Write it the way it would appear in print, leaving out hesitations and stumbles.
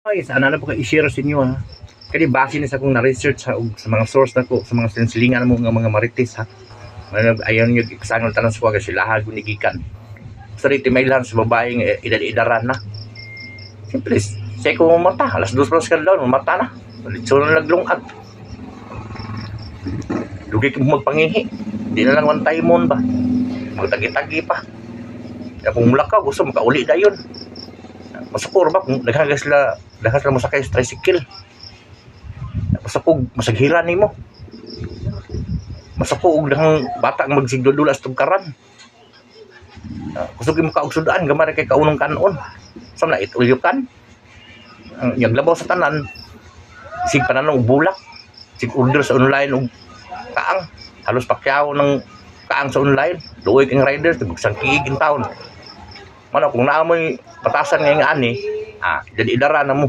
Ay, sana na po ka i-share sa inyo ha. Kaya base na sa akong na-research ha, sa mga source na ko, sa mga sinsilingan mo nga mga marites ha. Ayaw nyo, kasangon tanong sa kwa, kasi lahag unigikan. Sa rito may lang sa babaeng edad-edaran na. Siyempre, siya ko mata, alas 2 pa sa daw, mata na. So na naglungag. Dugi ko magpangihi. Di na lang one time mon ba. Magtagi-tagi pa. Kaya kung mulakaw, gusto makauli na yun. Masakor ba kung daghang sila masakay sa tricycle. Masakog masaghiran nimo. Masakog daghang bata ang magsigdudulas tugkaran. Gusto gyud mo kaugsudan gamay kay kaunong kanon. Sa na ituyukan. Ang yaglabaw sa tanan sig pananong bulak. Sig order sa online og kaang halos pakyaw ng kaang sa online. Luoy kang riders tugsang kiig in town. Mano kung naamoy patasan nga ani, jadi idara na mo.